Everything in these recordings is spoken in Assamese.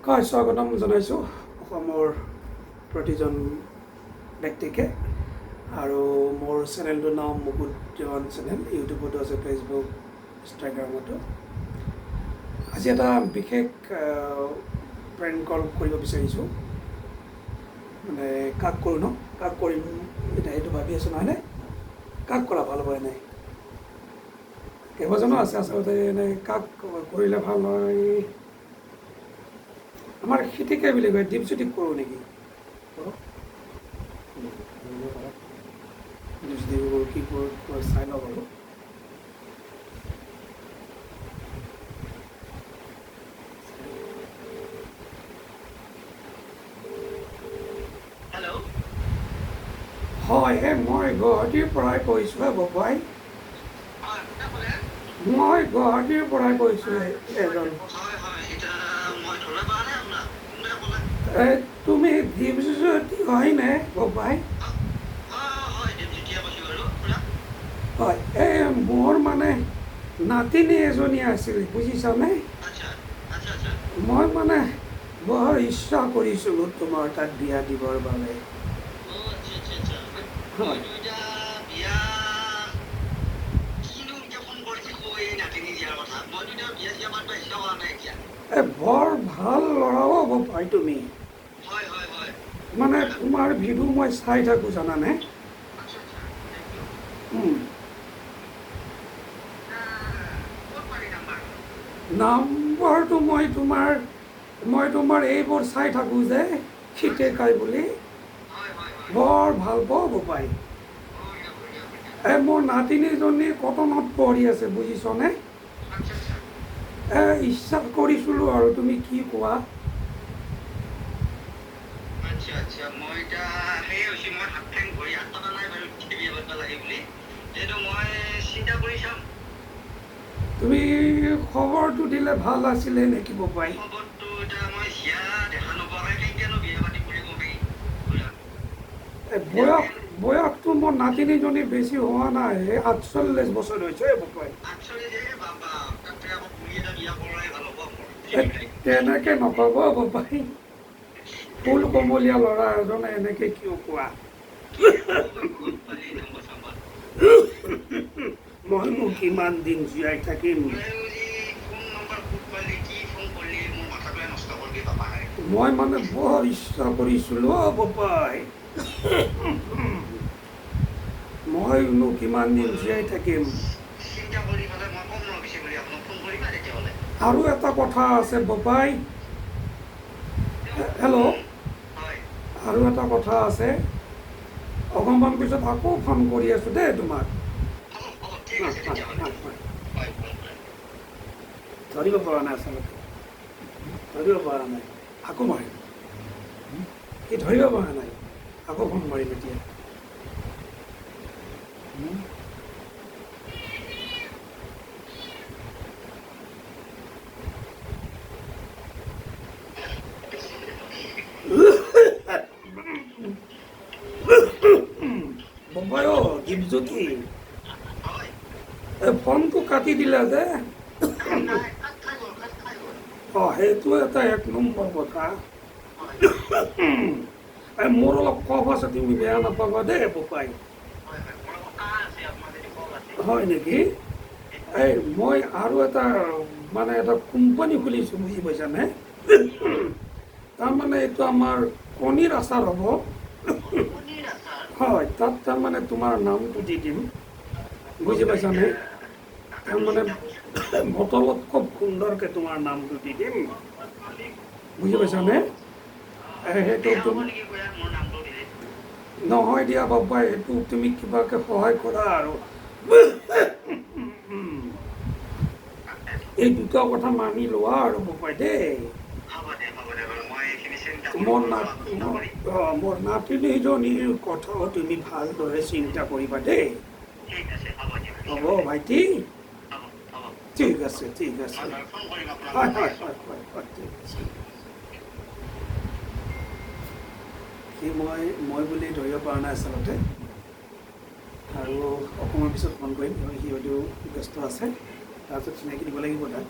স্বাগতম জনাইছোঁ অসমৰ প্ৰতিজন ব্যক্তিকে আৰু মোৰ চেনেলটোৰ নাম মুকুট দেৱান চেনেল ইউটিউবতো আছে ফেচবুক ইনষ্টাগ্ৰামতো আজি এটা বিশেষ প্ৰেংক কল কৰিব বিচাৰিছোঁ মানে কাক কৰোঁ ন কাক কৰিম এতিয়া সেইটো ভাবি আছোঁ নহয়নে কাক কৰা ভাল হ'ব নাই কেইবাজনো আছে আচলতে এনে কাক কৰিলে ভাল হয় আমাৰ খেতিকে বুলি কয় দীপজ্যোতিক কৰোঁ নেকি দীপজ্যোতিক কৰোঁ কি কৰোঁ চাই লওঁ বাৰু হয় মই গুৱাহাটীৰ পৰাই কৈছোঁ ববাই মই গুৱাহাটীৰ পৰাই কৈছোঁ এজন তুমি দীপজ্যোতি হয়নে ববাই হয় এই মোৰ মানে নাতিনী এজনী আছিল বুজিছানে মই মানে বৰ ইচ্ছা কৰিছিলোঁ তোমাৰ তাত বিয়া দিবৰ বাবে হয় বৰ ভাল ল'ৰাও হ'ব পাই তুমি মানে তোমাৰ ভিডিঅ' মই চাই থাকোঁ জানানে নাম্বাৰটো মই তোমাৰ এইবোৰ চাই থাকোঁ যে শীতে খাই বুলি বৰ ভাল পাব পাই মোৰ নাতিনীজনী কটনত পঢ়ি আছে বুজিছনে ইচ্ছা কৰিছিলোঁ আৰু তুমি কি কোৱা তুমি খবৰটো দিলে ভাল আছিলে নেকি ববাই বয়সটো মোৰ নাতিনীজনী বেছি হোৱা নাই 48 বছৰ হৈছে ববাই তেনেকে নক'ব ববাই ফুল কমলীয়া ল'ৰা এজনে এনেকে কিয় কোৱা মইনো কিমান দিন জীয়াই থাকিম মই মানে বৰ ইচ্ছা কৰিছিলোঁ ববাই মইনো কিমান দিন জীয়াই থাকিম আৰু এটা কথা আছে ববাই হেল্ল' আৰু এটা কথা আছে অকণমান পিছত আকৌ ফোন কৰি আছোঁ দেই তোমাক ধৰিব পৰা নাই আচলতে ধৰিব পৰা নাই আকৌ মাৰিম সি ধৰিব পৰা নাই আকৌ ফোন মাৰিম এতিয়া ববাই দীপজ্যোতি ফোনটো কাটি দিলা যে সেইটো এটা 1 নম্বৰ কথা মোৰ অলপ কফ আছে তুমি বেয়া নাপাবা দেই ববাই হয় নেকি মই আৰু এটা মানে এটা কোম্পানী খুলিছোঁ বুজি পাইছানে তাৰমানে এইটো আমাৰ কণীৰ আচাৰ হ'ব হয় তাত তাৰমানে তোমাৰ নামটো দি দিম বুজি পাইছানে তাৰমানে বটলত খুব সুন্দৰকৈ তোমাৰ নামটো দি দিম বুজি পাইছানে সেইটো নহয় দিয়া বাবাই এইটো তুমি কিবাকৈ সহায় কৰা আৰু এই দুটা কথা মানি লোৱা আৰু বাবাই দেই মোৰ নাতিনীজনীৰ কথাও তুমি ভালদৰে চিন্তা কৰিবা দেই হ'ব ভাইটি ঠিক আছে ঠিক আছে হয় হয় হয় হয় হয় ঠিক আছে সি মই বুলি ধৰিব পৰা নাই আচলতে আৰু অকণমান পিছত ফোন কৰিম সি হয়তো ব্যস্ত আছে তাৰপিছত চিনাকি দিব লাগিব তাক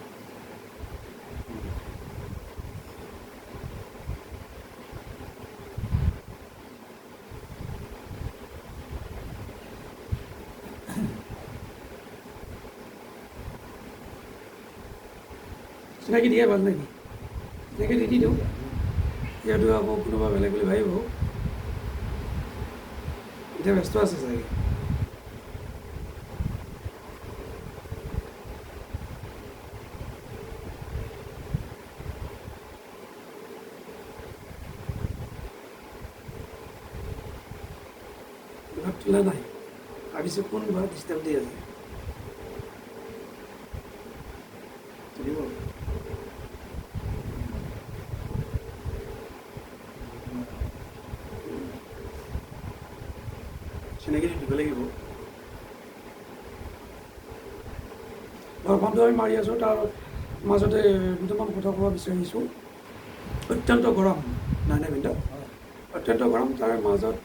চিনাকি দিয়ে ভাল নেকি? চিনাকি দি দিওঁ, যিহেতু আকৌ কোনোবা বেলেগ বুলি ভাবিব। এতিয়া ব্যস্ত আছে চাগে। ঘৰত তোলা নাই, ভাবিছোঁ কোনোবা ডিষ্টাৰ্ব দি আছে। তুলিব। চিনাকিটো দিব লাগিব। বৰষুণটো আমি মাৰি আছোঁ, তাৰ মাজতে দুটামান কথা ক'ব বিচাৰিছোঁ। অত্যন্ত গৰম, নাই নাই ভিনদেউ? অত্যন্ত গৰম, তাৰ মাজত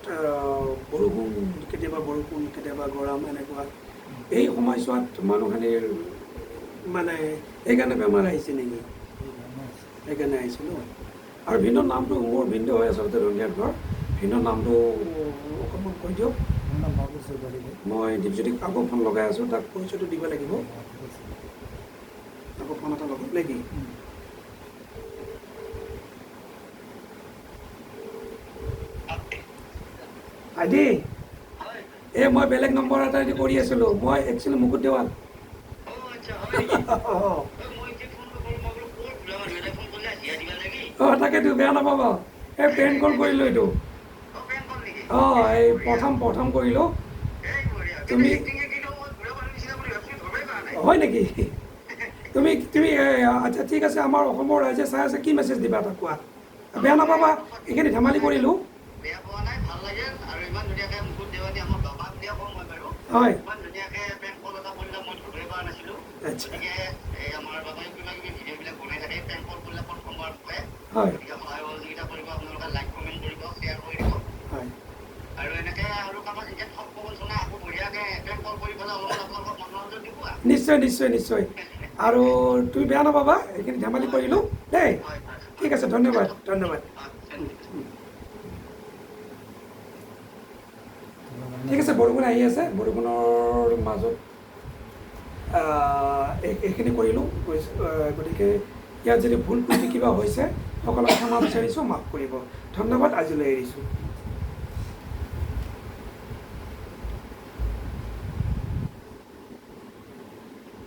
বৰষুণ কেতিয়াবা গৰম এনেকুৱা। এই সময়ছোৱাত মানুহখিনিৰ মানে সেইকাৰণে বেমাৰ আহিছে নেকি? সেইকাৰণে আহিছে ন? আৰু ভিনদেউৰ নামটো, মোৰ ভিনদেউ হয় আচলতে ৰঙিয়াৰ ঘৰ। ভিনদেউৰ নামটো অকণমান কৈ দিয়ক। মই দীপজ্যোতিক আকৌ ফোন লগাই আছোঁ, তাক পৰিচয়টো দিব লাগিব। আকৌ ফোন এটা লগাম নেকি? ভাইটি, মই বেলেগ নম্বৰ এটা দি কৰি আছিলোঁ। মই একচুৱেলি মুকুট দেৱান। তাকেতো বেয়া নাপাবা, এই প্ৰেংক কল কৰিলোঁ এইটো। এই প্ৰথম কৰিলোঁ। তুমি হয় নেকি? তুমি আচ্ছা ঠিক আছে, আমাৰ অসমৰ ৰাইজে চাই আছে, কি মেছেজ দিবা তাক কোৱা? বেয়া নাপাবা, এইখিনি ধেমালি কৰিলোঁ। হয়। আচ্ছা। হয়। হয়। নিশ্চয় নিশ্চয় নিশ্চয়। আৰু তুমি বেয়া নাপাবা, এইখিনি ধেমালি কৰিলোঁ দেই। ঠিক আছে, ধন্যবাদ ধন্যবাদ। ঠিক আছে, বৰষুণ আহি আছে, বৰষুণৰ মাজত এইখিনি কৰিলোঁ। গতিকে ইয়াত যদি ভুল ক্ৰুটি কিবা হৈছে, সকলোকে ক্ষমা বিচাৰিছোঁ, মাফ কৰিব। ধন্যবাদ, আজিলৈ এৰিছোঁ।